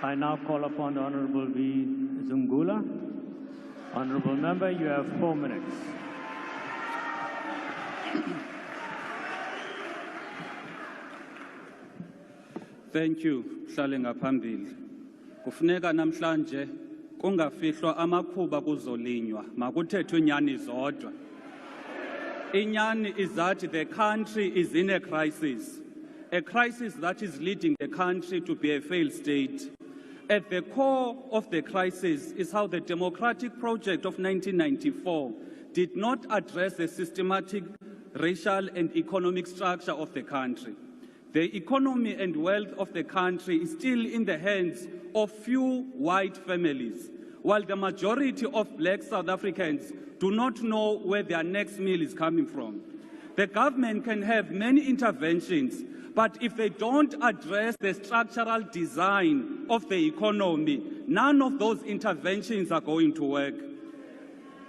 I now call upon the Honorable Vuyo Zungula. Honorable Member, you have 4 minutes. Thank you, hlale ngaphambili. Kufuneka namhlanje kungafihlwa amakhuba kuzolinywa, makuthethwe inyani zodwa. Inyani is that the country is in a crisis that is leading the country to be a failed state. At the core of the crisis is how the democratic project of 1994 did not address the systematic racial and economic structure of the country. The economy and wealth of the country is still in the hands of few white families, while the majority of black South Africans do not know where their next meal is coming from. The government can have many interventions, but if they don't address the structural design of the economy, none of those interventions are going to work.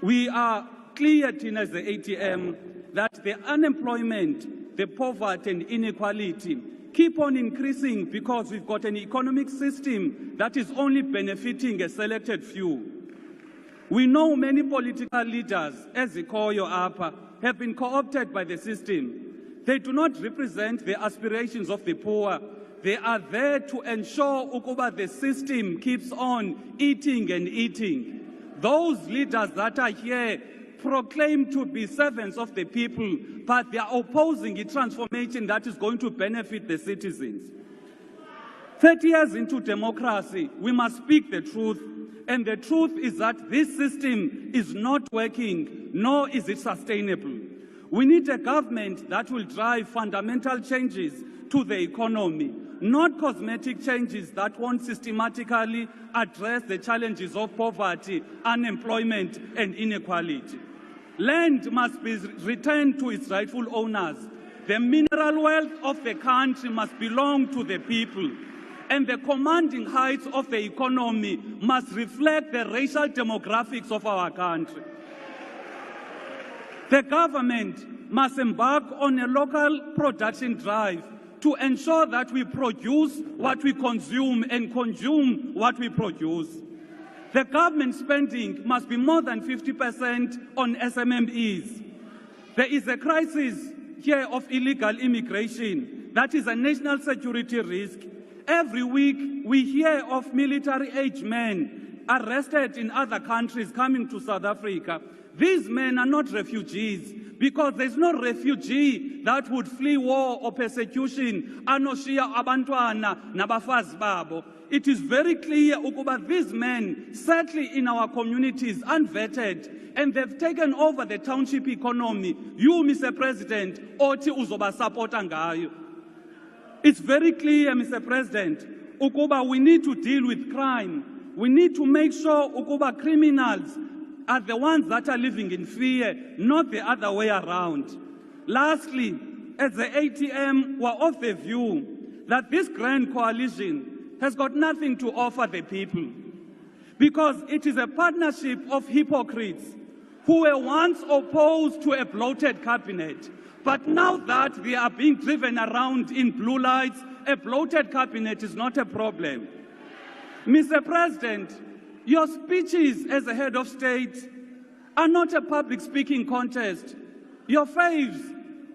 We are clear as the ATM that the unemployment, the poverty and inequality keep on increasing because we've got an economic system that is only benefiting a selected few. We know many political leaders, as Ikoyo Apa, have been co-opted by the system. They do not represent the aspirations of the poor. They are there to ensure ukuba the system keeps on eating and eating. Those leaders that are here proclaim to be servants of the people, but they are opposing a transformation that is going to benefit the citizens. 30 years into democracy, we must speak the truth. And the truth is that this system is not working, nor is it sustainable. We need a government that will drive fundamental changes to the economy, not cosmetic changes that won't systematically address the challenges of poverty, unemployment, and inequality. Land must be returned to its rightful owners. The mineral wealth of the country must belong to the people. And the commanding heights of the economy must reflect the racial demographics of our country. The government must embark on a local production drive to ensure that we produce what we consume and consume what we produce. The government spending must be more than 50% on SMMEs. There is a crisis here of illegal immigration that is a national security risk. Every week, we hear of military-aged men arrested in other countries coming to South Africa. These men are not refugees because there's no refugee that would flee war or persecution. Anoshiya abantwana nabafazi babo. It is very clear ukuba these men settle in our communities unvetted, and they've taken over the township economy. You, Mr. President, oti uzoba supporta ngayo. It's very clear, Mr. President, ukuba we need to deal with crime. We need to make sure ukuba criminals are the ones that are living in fear, not the other way around. Lastly, as the ATM, we're of the view that this grand coalition has got nothing to offer the people, because it is a partnership of hypocrites who were once opposed to a bloated cabinet. But now that they are being driven around in blue lights, a bloated cabinet is not a problem. Mr. President, your speeches as a head of state are not a public speaking contest. Your faves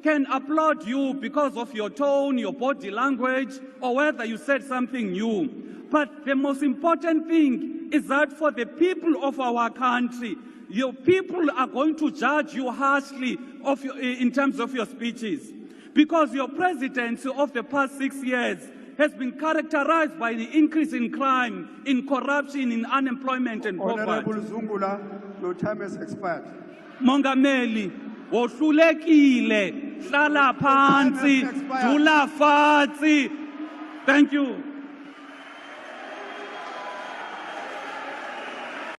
can applaud you because of your tone, your body language, or whether you said something new. But the most important thing is that for the people of our country, your people are going to judge you harshly in terms of your speeches, because your presidency of the past 6 years has been characterized by the increase in crime, in corruption, in unemployment and poverty. Honorable Zungula, your time has expired. Mongameli, Wohlulekile, hlala phantsi, phantsi. Thank you.